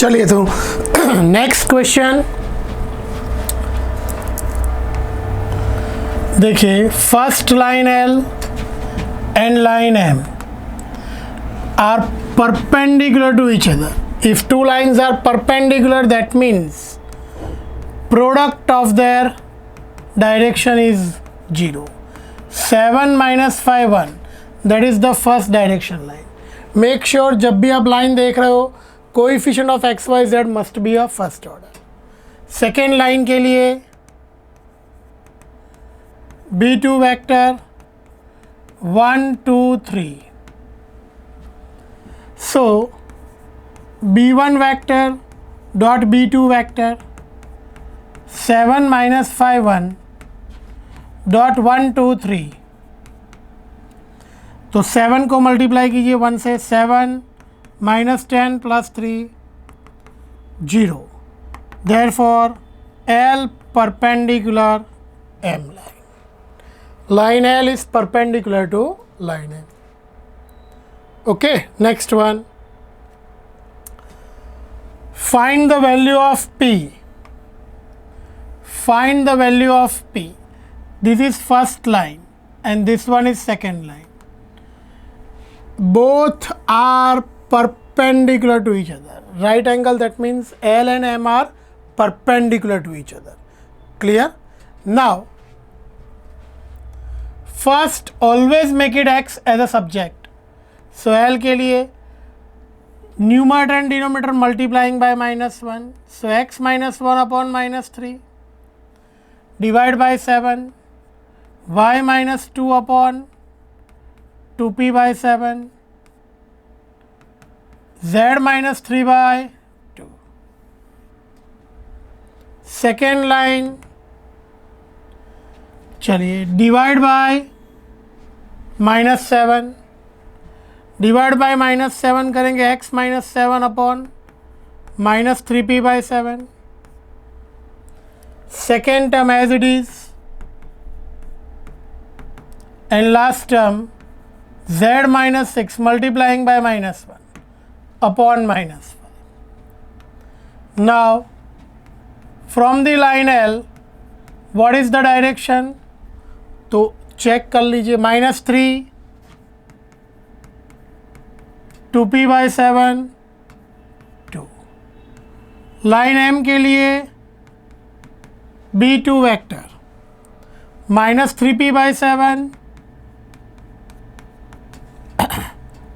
चलिए तो next question देखिए, first line L and line M are perpendicular to each other. If two lines are perpendicular, that means product of their direction is 0. 7 minus 5 1, that is the first direction line. Make sure जब भी आप line देख रहे हो coefficient of x y z must be a first order. Second line के लिए B2 vector 1 2 3. So B1 vector dot B2 vector 7 minus 5 1 dot 1 2 3. तो 7 को मल्टीप्लाई कीजिए 1 से, 7 minus 10 plus 3 0. Therefore L perpendicular M line. Line L is perpendicular to line M. Okay, next one. Find the value of P. Find the value of P. This is first line and this one is second line. Both are perpendicular to each other. Right angle, that means L and M are perpendicular to each other. Clear? Now, first always make it X as a subject. So L के लिए numerator and denominator multiplying by -1. So X minus 1 upon -3. Divide by 7. Y minus 2 upon 2P by 7. Z minus 3 by 2. Second line, चलिए divide by -7. Divide by -7 करेंगे x minus 7 upon -3p by 7. Second term as it is, and last term z minus 6 multiplying by -1 upon -1. Now from the line L what is the direction? तो check कर लीजिए, -3 2p by 7 2. Line M के लिए B2 vector -3p by 7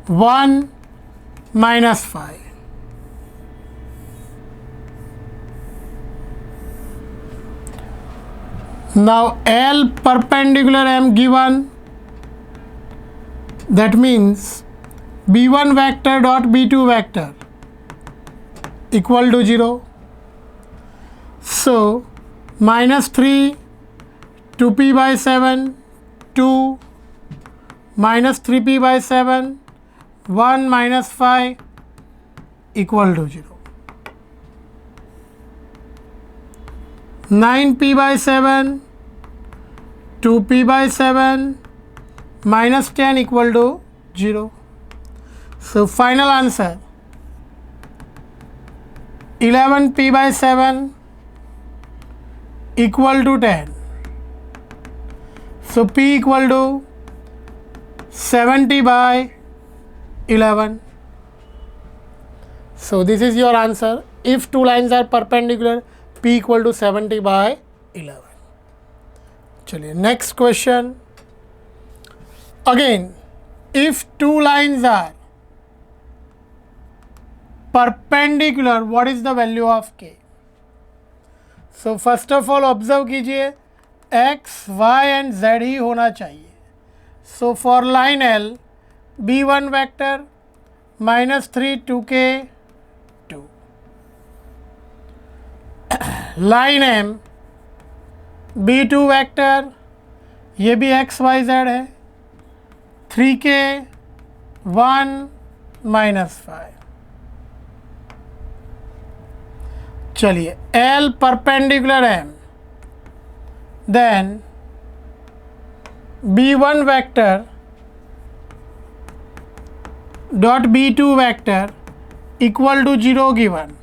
1 -5. Now L perpendicular M given, that means B1 vector dot B2 vector equal to 0. So -3 2p by 7 2 -3p by 7 1 -5 equal to 0. 9p by 7 2p by 7 -10 equal to 0. So final answer 11p by 7 equal to 10. So p equal to 70 by 11. So this is your answer. If two lines are perpendicular, p equal to 70 by 11. चलिए next question. Again, if two lines are perpendicular, what is the value of k? So first of all observe कीजिए x, y and z ही होना चाहिए. So for line L, B1 vector -3 2k 2. Line M B2 vector, ये भी x y z है 3k 1 -5. चलिए L perpendicular M, then B1 vector dot B2 vector equal to 0 given.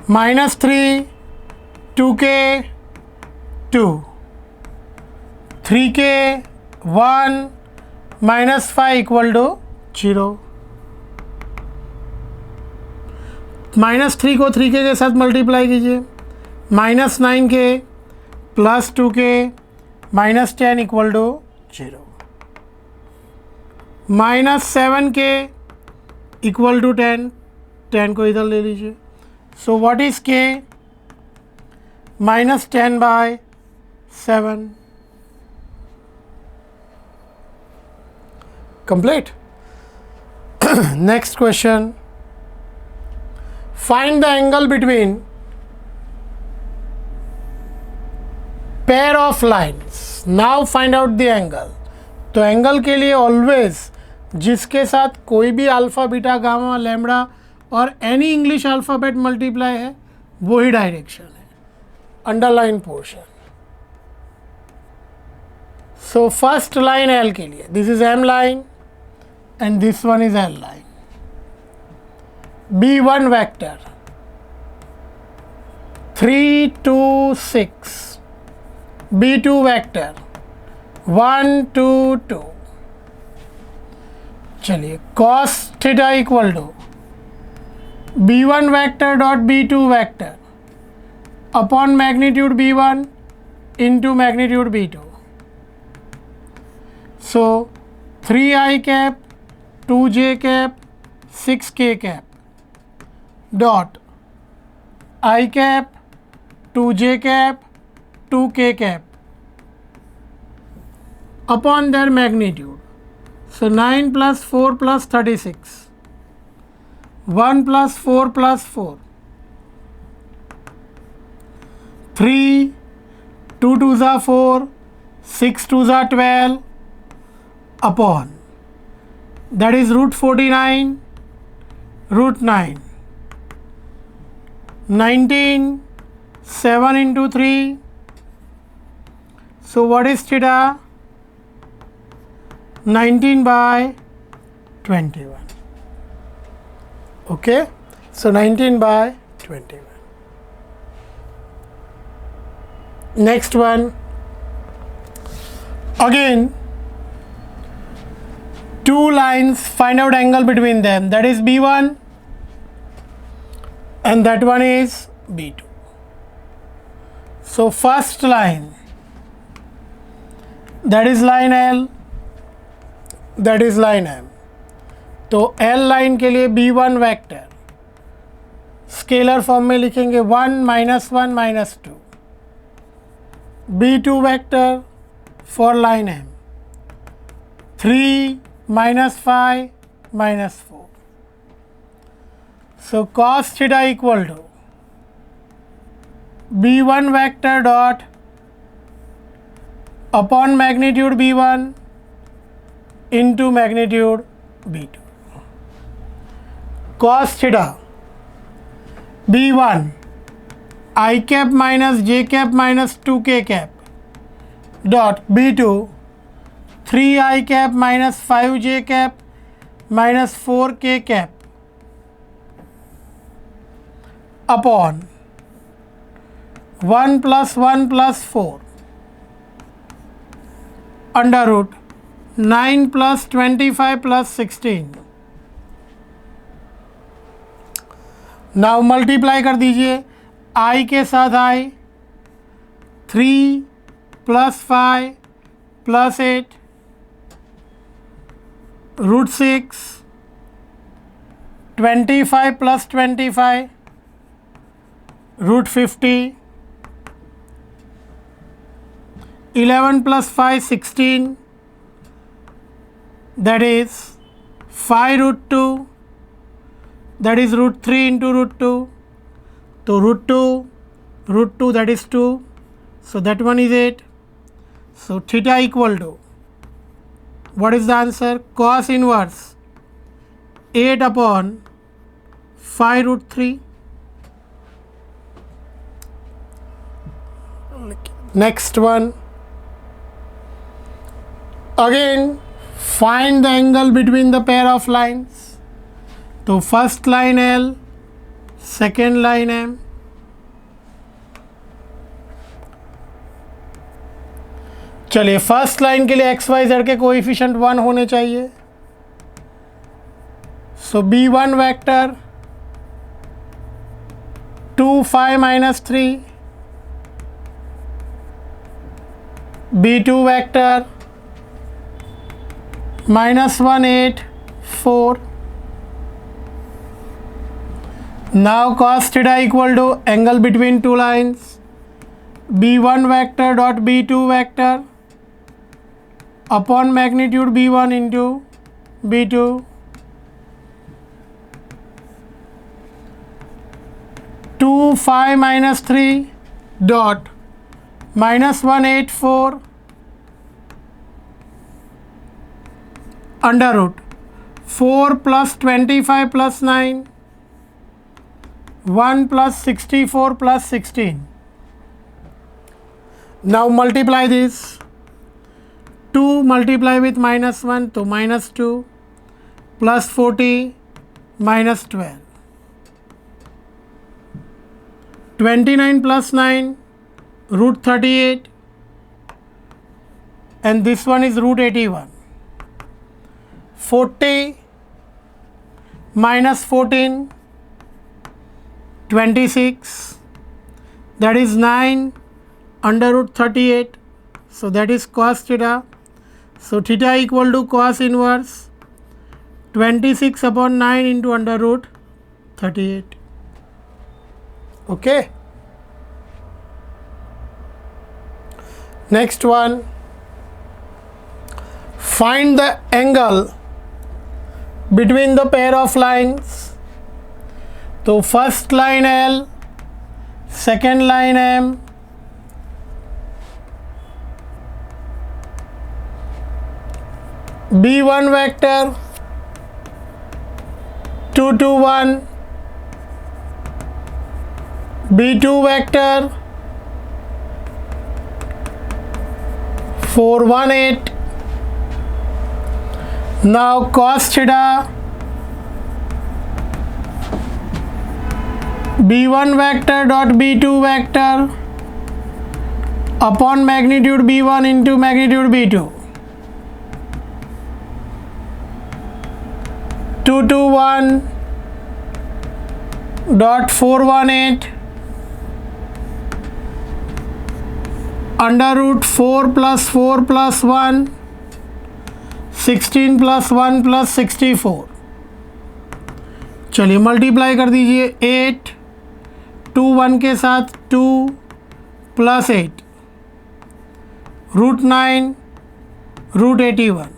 -3, 2k 2, 3k 1, -5 equal to 0। -3 को 3k के साथ multiply कीजिए, -9k plus 2k -10 equal to 0, -7k equal to 10, 10 को इधर ले लीजिए। So what is k? -10/7। Complete. Next question, find the angle between pair of lines. Now find out the angle. तो angle के लिए ऑलवेज जिसके साथ कोई भी अल्फा बीटा गामा लैम्बडा और एनी इंग्लिश अल्फ़ाबेट मल्टीप्लाई है वही डायरेक्शन है, underline portion. So first line L के लिए this is M line and this one is L line. B1 vector 3 2 6, B2 vector 1 2 2। चलिए cos theta equal to B1 vector dot B2 vector upon magnitude B1 into magnitude B2। So 3i cap 2j cap 6k cap dot i cap 2j cap 2k cap upon their magnitude. So 9 plus 4 plus 36, 1 plus 4 plus 4, 3, 2 2s are 4, 6 2s are 12 upon that is root 49, root 9, 19, 7 into 3. So what is theta? 19/21. Okay, so 19/21. Next one, again two lines, find out angle between them, that is B1 and that one is B2. So first line, that is line L, that is line M. तो L line के लिए B1 vector scalar form में लिखेंगे 1 -1 -2। B2 vector for line M 3 -5 -4। So cos theta equal to B1 vector dot upon magnitude B1 into magnitude B2। cos theta B1 I cap minus j cap minus 2k cap dot B2 3i cap minus 5j cap minus 4k cap upon 1 plus 1 plus 4 under root 9 plus 25 plus 16। Now multiply कर दीजिए i के साथ i, 3 plus 5 plus 8 root 6, 25 plus 25 root 50, 11 plus 5 16, that is 5 root 2, that is root 3 into root 2. So root 2 that is 2, so that one is 8. So theta equal to, what is the answer? Cos inverse 8 upon 5 root 3. Next one, again find the angle between the pair of lines. तो first line L, second line M, चलिए first line के लिए x y Z के coefficient 1 होने चाहिए। सो b1 vector 2 5 minus 3, b2 vector -1 8 4। Now cos theta equal to angle between two lines, b1 vector dot b2 vector upon magnitude b1 into b2 2 5 minus 3 dot -1 8 4 under root 4 plus 25 plus 9 1 plus 64 plus 16. Now multiply this. 2 multiply with -1 to -2 plus 40 minus 12. 29 plus 9 root 38 and this one is root 81. 40 minus 14 26, that is 9 under root 38, so that is cos theta. So theta equal to cos inverse 26 upon 9 into under root 38. Okay, next one, find the angle between the pair of lines. तो first line L, second line M, B1 vector 2 2 1, B2 vector 4 1 8। Now cos theta b1 vector dot b2 vector upon magnitude b1 into magnitude b2 2 2 1 dot 4 1 8 under root 4 plus 4 plus 1 16 plus 1 plus 64। चलिए multiply कर दीजिए 8 2 1 के साथ 2 plus 8 root 9 root 81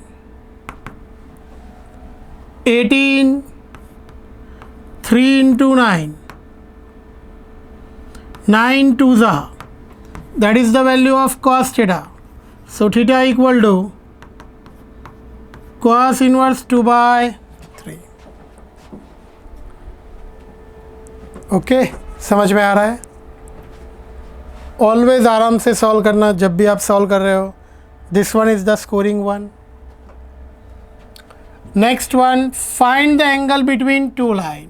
18 3 into 9 9 2s are, that is the value of cos theta. So theta equal to cos inverse 2 by 3. Okay, समझ में आ रहा है? Always आराम से सॉल्व करना जब भी आप सॉल्व कर रहे हो. This one is the scoring one. Next one, find the angle between two line.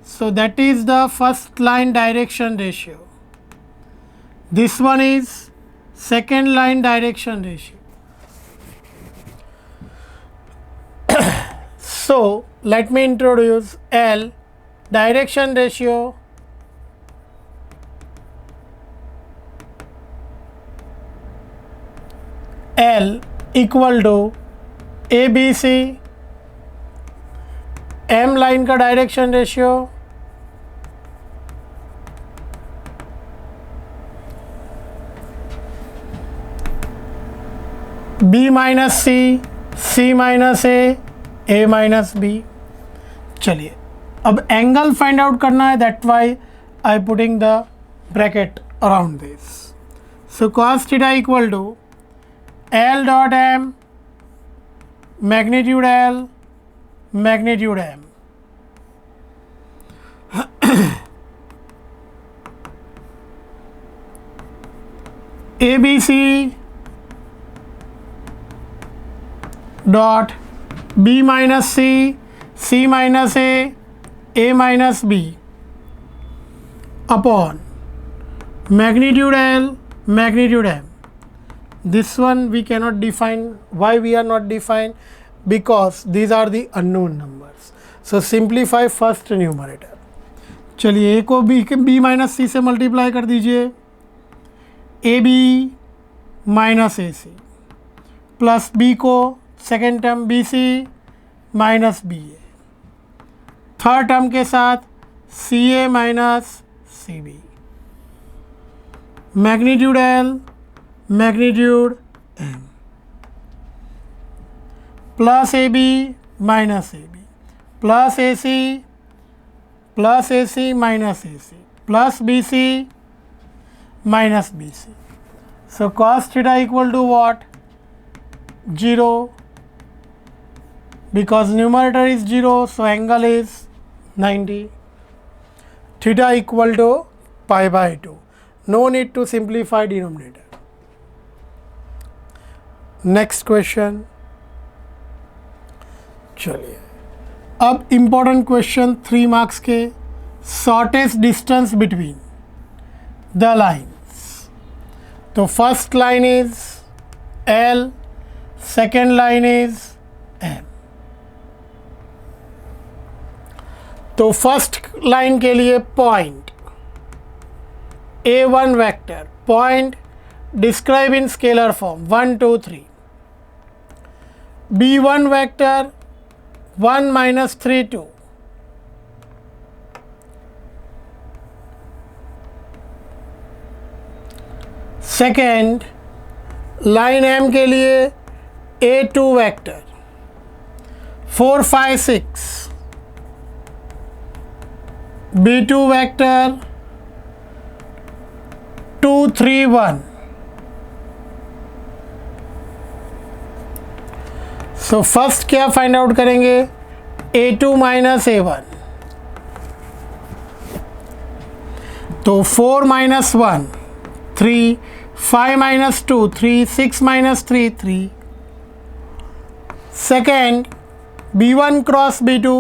So that is the first line direction ratio. This one is second line direction ratio. So let me introduce L, direction ratio. L equal to ABC, M line का direction ratio, B minus C, C minus A minus B. चलिए अब angle find out करना है, that why I putting the bracket around this. So cos theta equal to L dot M magnitude L magnitude M. ABC dot B minus C, C minus A minus B upon magnitude L magnitude M. This one we cannot define. Why we are not define? Because these are the unknown numbers. So simplify first numerator. चलिए a को b minus c से multiply कर दीजिए, a b minus a c plus b को second term b c minus b a, third term के साथ c a minus c b, magnitude l magnitude m, plus a b minus a b plus a c minus a c plus b c minus BC. So cos theta equal to what? 0, because numerator is 0, so angle is 90. Theta equal to pi by 2. No need to simplify denominator. Next question. चलिए अब important question 3 marks के, shortest distance between the lines. तो first line is L, second line is M. तो first line के लिए point A1 vector, point describe in scalar form 1 2 3, B1 vector 1 - 3 2, second line M के लिए A2 vector 4 5 6, B2 vector 2 3 1. So first क्या find out करेंगे? A2 minus A1. तो 4 - 1 3, 5 - 2 3, 6 - 3 3. Second, B1 cross B2,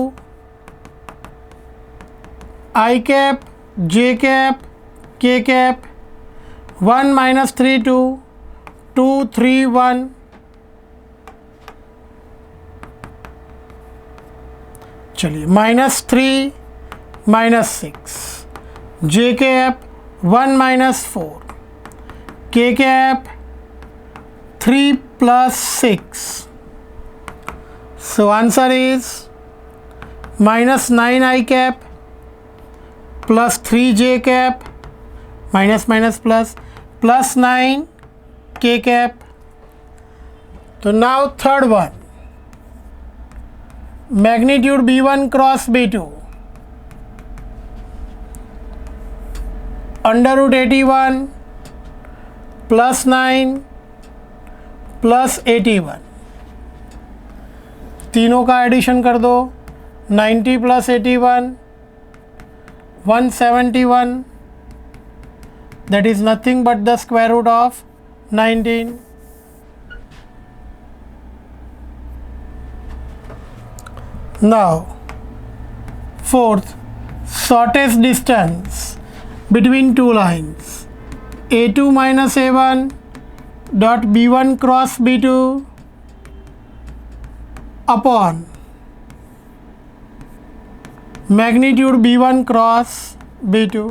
I cap, J cap, K cap, 1 - 3 2, 2 3 1. चलिए -3 -6, J cap 1 - 4, K cap 3 + 6. So answer is -9 I cap plus 3 J cap minus plus 9 K cap. So now third one, magnitude B1 cross B2 √81 plus 9 plus 81. तीनों का addition कर दो, 90 + 81 171, that is nothing but the square root of 19. Now fourth, shortest distance between two lines, A2 minus A1 dot B1 cross B2 upon magnitude B1 cross B2.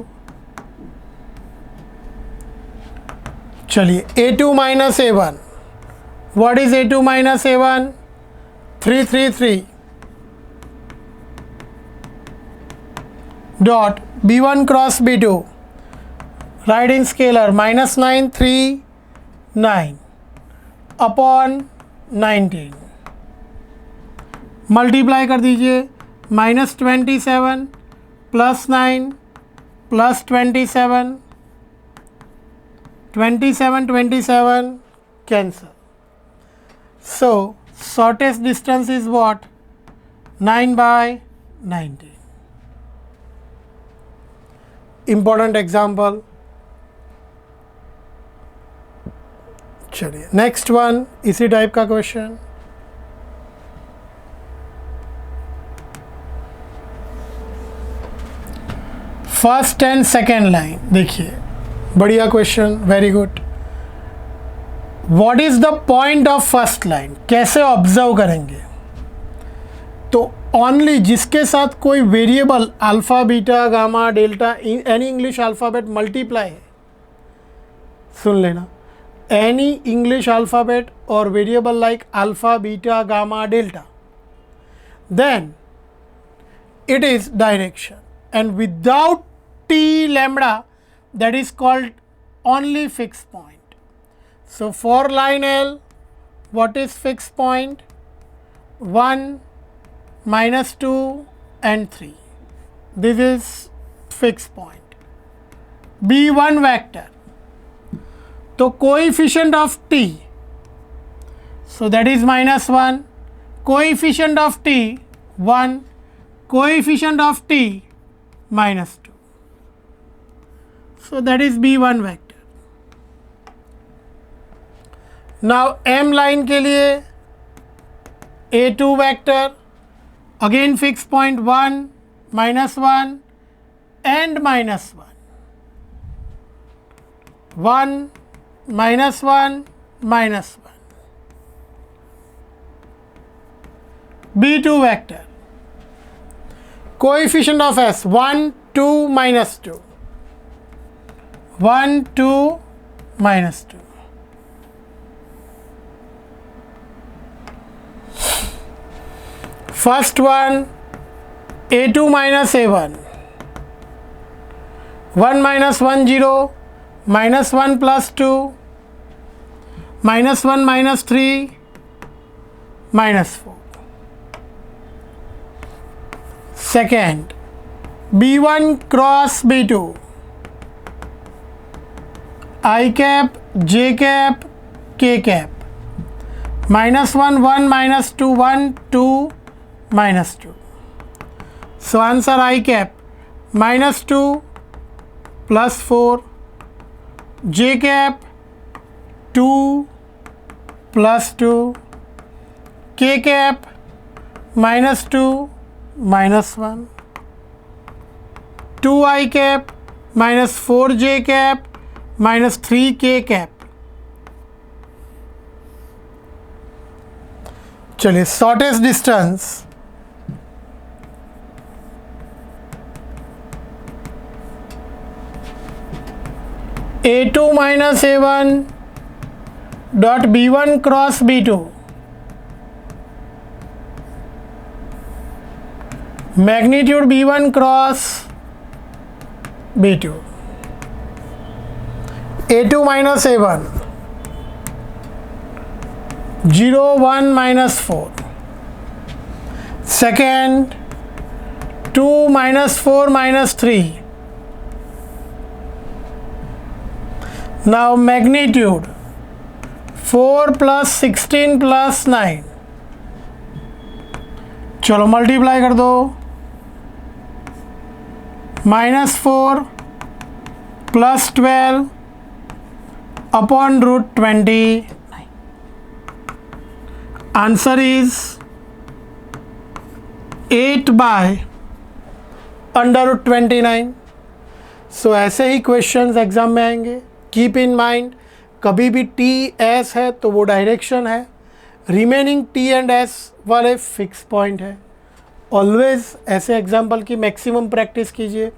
चलिए A2 minus A1, what is A2 minus A1? 3 3 3 dot B1 cross B2, write in scalar -9 3 9 upon 19. Multiply कर दीजिए, -27 + 9 + 27 27 cancel. So shortest distance is what? 9 by 19. Important example. चलिए next one इसी type का question. First and second line देखिए, बढ़िया question, very good. What is the point of first line, कैसे observe करेंगे? तो ओनली जिसके साथ कोई variable alpha beta gamma delta any English alphabet multiply है, सुन लेना, एनी इंग्लिश अल्फ़ाबेट और variable like alpha beta gamma delta, then it is direction, and without t lambda that is called only fixed point. So for line L, what is fixed point? 1 minus 2 and 3, this is fixed point. B1 vector, तो coefficient of t, so that is minus 1, coefficient of t 1, coefficient of t minus 2, so that is B1 vector. Now M line के लिए A2 vector, again fixed point 1 minus 1 and minus 1, 1 minus 1 minus 1. B2 vector, coefficient of S 1 2 minus 2, 1 2 minus 2. First one A2 minus A1, 1 minus 1 0, minus 1 plus 2, minus 1 minus 3, minus 4. Second, B1 cross B2, I cap, J cap, K cap, minus 1 1 minus 2 1 2 minus 2. So answer I cap minus 2 plus 4, J cap 2 plus 2, K cap minus 2 minus 1, 2 I cap minus 4 J cap minus 3 K cap. चलिए shortest distance A2 minus A1 dot B1 cross B2, magnitude B1 cross B2, A2 minus A1 0 1 minus 4, second 2 minus 4 minus 3. Now magnitude 4 plus 16 plus 9, चलो multiply कर दो, minus 4 plus 12 upon root 20. Answer is 8 by under root 29. सो ऐसे ही questions exam में आएंगे. Keep in mind, कभी भी T S है तो वो डायरेक्शन है, रिमेनिंग टी एंड एस वाले फिक्स पॉइंट है. ऑलवेज ऐसे एग्जाम्पल की मैक्सिमम प्रैक्टिस कीजिए,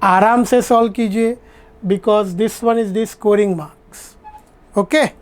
आराम से सॉल्व कीजिए, because this one is the scoring marks. Okay.